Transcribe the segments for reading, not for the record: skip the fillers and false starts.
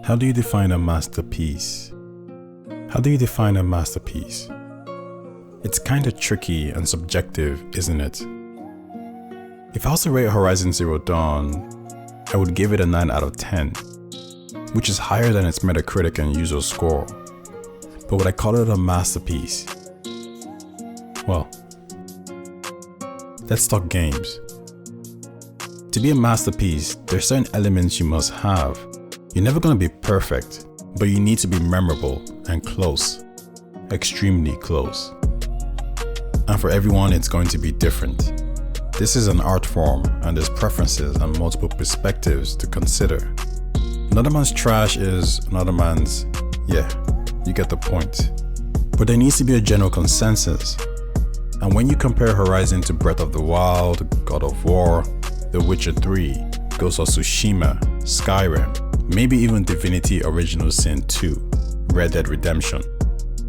How do you define a masterpiece? How do you define a masterpiece? It's kinda tricky and subjective, isn't it? If I was to rate Horizon Zero Dawn, I would give it a 9 out of 10, which is higher than its Metacritic and user score. But would I call it a masterpiece? Well, let's talk games. To be a masterpiece, there's certain elements you must have. You're never gonna be perfect, but you need to be memorable and close, extremely close. And for everyone, it's going to be different. This is an art form, and there's preferences and multiple perspectives to consider. Another man's trash is another man's, yeah, you get the point. But there needs to be a general consensus. And when you compare Horizon to Breath of the Wild, God of War, The Witcher 3, Ghost of Tsushima, Skyrim, maybe even Divinity Original Sin 2, Red Dead Redemption,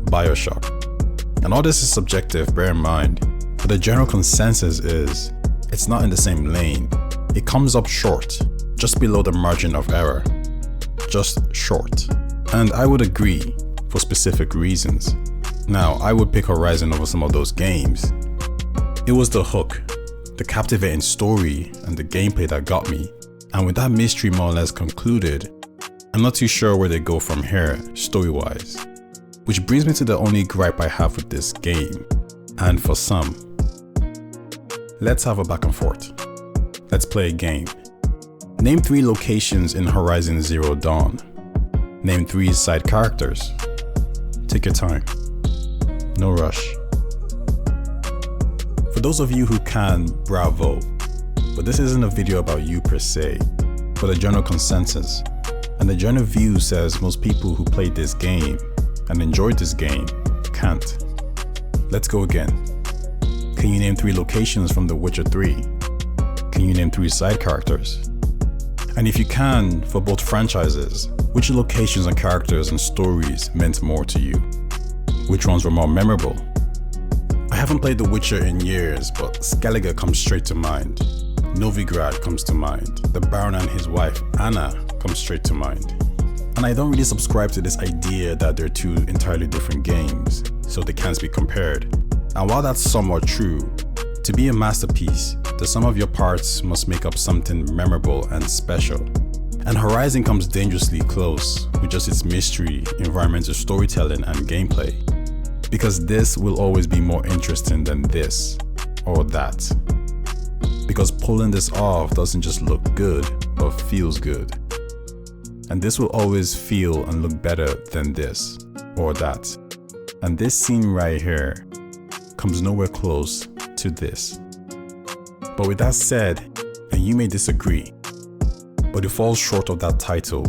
BioShock. And all this is subjective, bear in mind, but the general consensus is, it's not in the same lane. It comes up short, just below the margin of error. Just short. And I would agree, for specific reasons. Now, I would pick Horizon over some of those games. It was the hook, the captivating story, and the gameplay that got me. And with that mystery more or less concluded, I'm not too sure where they go from here, story-wise. Which brings me to the only gripe I have with this game. And for some, let's have a back and forth. Let's play a game. Name 3 locations in Horizon Zero Dawn. Name 3 side characters. Take your time. No rush. For those of you who can, bravo. But this isn't a video about you per se, but a general consensus. And the general view says most people who played this game and enjoyed this game can't. Let's go again. Can you name 3 locations from The Witcher 3? Can you name 3 side characters? And if you can, for both franchises, which locations and characters and stories meant more to you? Which ones were more memorable? I haven't played The Witcher in years, but Skellige comes straight to mind. Novigrad comes to mind. The Baron and his wife, Anna, comes straight to mind. And I don't really subscribe to this idea that they're 2 entirely different games, so they can't be compared. And while that's somewhat true, to be a masterpiece, the sum of your parts must make up something memorable and special. And Horizon comes dangerously close with just its mystery, environmental storytelling, and gameplay. Because this will always be more interesting than this or that. Because pulling this off doesn't just look good, but feels good. And this will always feel and look better than this or that. And this scene right here comes nowhere close to this. But with that said, and you may disagree, but it falls short of that title,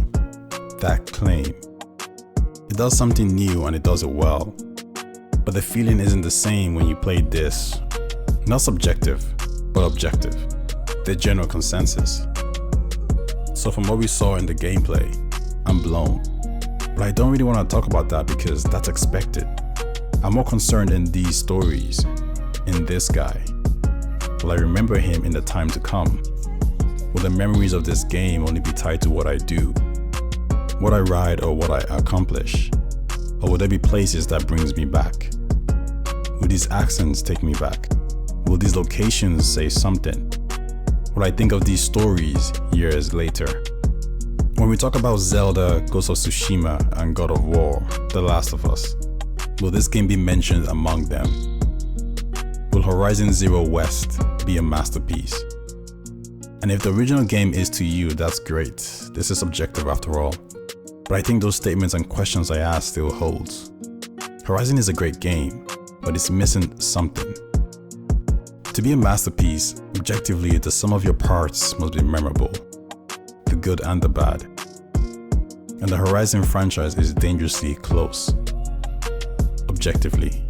that claim. It does something new and it does it well. But the feeling isn't the same when you play this. Not subjective, but objective. The general consensus. So from what we saw in the gameplay, I'm blown. But I don't really want to talk about that because that's expected. I'm more concerned in these stories, in this guy. Will I remember him in the time to come? Will the memories of this game only be tied to what I do, what I ride, or what I accomplish? Or will there be places that brings me back? Will these accents take me back? Will these locations say something? Will I think of these stories years later? When we talk about Zelda, Ghost of Tsushima, and God of War, The Last of Us, will this game be mentioned among them? Will Horizon Zero West be a masterpiece? And if the original game is to you, that's great. This is subjective after all. But I think those statements and questions I asked still holds. Horizon is a great game, but it's missing something. To be a masterpiece, objectively, the sum of your parts must be memorable, the good and the bad. And the Horizon franchise is dangerously close, objectively.